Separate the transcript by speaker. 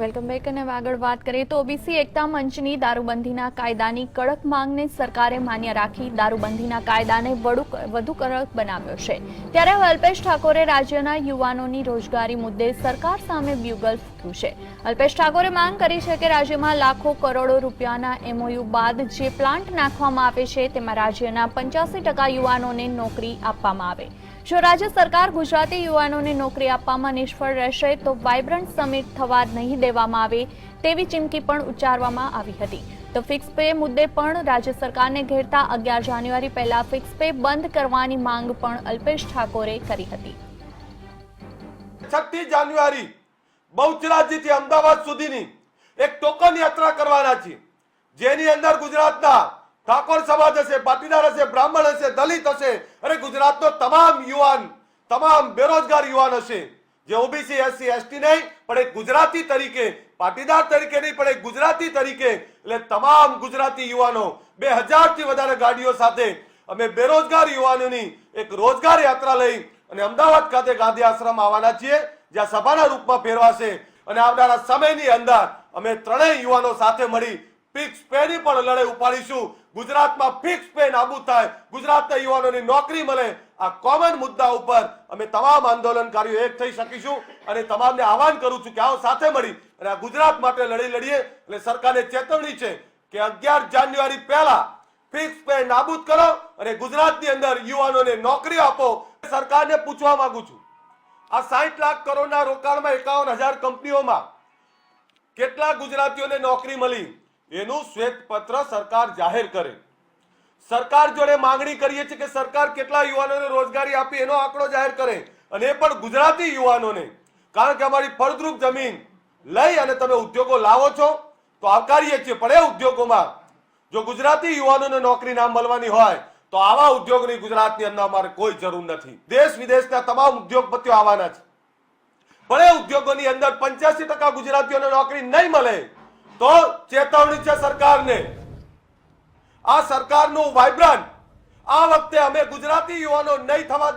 Speaker 1: Welcome back અને આગળ વાત કરીએ તો ઓબીસી એકતા મંચની દારૂબંધીના કાયદાની કડક માંગને સરકારે માન્ય રાખી દારૂબંધીના કાયદાને વધુ કડક બનાવ્યો છે। ત્યારે હવે અલ્પેશ ઠાકોરે રાજ્યના યુવાનોની રોજગારી મુદ્દે સરકાર સામે બ્યુગલ ફૂંક્યું છે। અલ્પેશ ઠાકોરે માંગ કરી છે કે રાજ્યમાં લાખો કરોડો રૂપિયાના એમઓયુ બાદ જે પ્લાન્ટ નાખવામાં આવે છે તેમાં રાજ્યના 85% યુવાનોને નોકરી આપવામાં આવે। જો રાજ્ય સરકાર ગુજરાતી યુવાનોને નોકરી આપવામાં નિષ્ફળ રહેશે તો વાઇબ્રન્ટ સમિટ થવા નહીં દેવામાં આવે તેવી ચીમકી પણ ઉચ્ચારવામાં આવી હતી। તો ફિક્સ પે મુદ્દે પણ રાજ્ય સરકારને ઘેરતા 11 જાન્યુઆરી પહેલા ફિક્સ પે બંધ કરવાની માંગ પણ અલ્પેશ ઠાકોરે કરી હતી।
Speaker 2: 36 જાન્યુઆરી બહુચરાજીથી અમદાવાદ સુધીની એક ટોકન યાત્રા કરવાના છે, જેની અંદર ગુજરાતના ઠાકોર સમાજ હશે, પાટીદાર હશે, બ્રાહ્મણ હશે, દલિત હશે અને ગુજરાતનો તમામ યુવાન, તમામ બેરોજગાર યુવાન હશે, જે ઓબીસી એસસી એસટી નહીં પણ એક ગુજરાતી તરીકે, પાટીદાર તરીકે નહીં પણ એક ગુજરાતી તરીકે, એટલે તમામ ગુજરાતી યુવાનો 2000 થી વધારે ગાડીઓ સાથે અમે બેરોજગાર યુવાનોની એક રોજગાર યાત્રા લઈ અને અમદાવાદ ખાતે ગાંધી આશ્રમ આવવાના છીએ, જ્યાં સભાના રૂપમાં ફેરવાશે અને આવનારા સમયની અંદર અમે ત્રણેય યુવાનો સાથે મળી ફિક્સ પે ની પણ લડાઈ ઉપાડીશું। ગુજરાતમાં ફિક્સ પે નાબૂદ થાય, ગુજરાતના યુવાનોને નોકરી મળે, આ કોમન મુદ્દા ઉપર અમે તમામ આંદોલનકારીઓ એક થઈ શકીશું અને તમામને આહવાન કરું છું કે આવો સાથે મળી અને આ ગુજરાત માટે લડી લડીએ। એટલે સરકારને ચેતવણી છે કે 11 જાન્યુઆરી પહેલા ફિક્સ પે નાબૂદ કરો અને ગુજરાતની અંદર યુવાનોને નોકરી આપો। સરકારને પૂછવા માંગુ છું, આ 60 લાખ કરોડના રોકાણમાં 51,000 કંપનીઓમાં કેટલા ગુજરાતીઓને નોકરી મળી એનું શ્વેતપત્ર સરકાર જાહેર કરે। સરકાર જોડે માંગણી કરીએ છીએ કે સરકાર કેટલા યુવાનોને રોજગારી આપી એનો આંકડો જાહેર કરે અને એ પણ ગુજરાતી યુવાનોને, કારણ કે અમારી ફળદ્રુપ જમીન લઈ અને તમે ઉદ્યોગો લાવો છો તો આવકારીએ છીએ, પણ એ ઉદ્યોગોમાં જો ગુજરાતી યુવાનોને નોકરી ના મળવાની હોય તો આવા ઉદ્યોગની ગુજરાતની અંદર અમારે કોઈ જરૂર નથી। દેશ વિદેશના તમામ ઉદ્યોગપતિઓ આવવાના છે, પણ એ ઉદ્યોગોની અંદર 85% ગુજરાતીઓને નોકરી નહીં મળે તો ચેતવણી છે સરકારને। આ સરકારનું વાઇબ્રન્ટ આ વખતે અમે ગુજરાતી યુવાનો નહીં થવા દઈએ।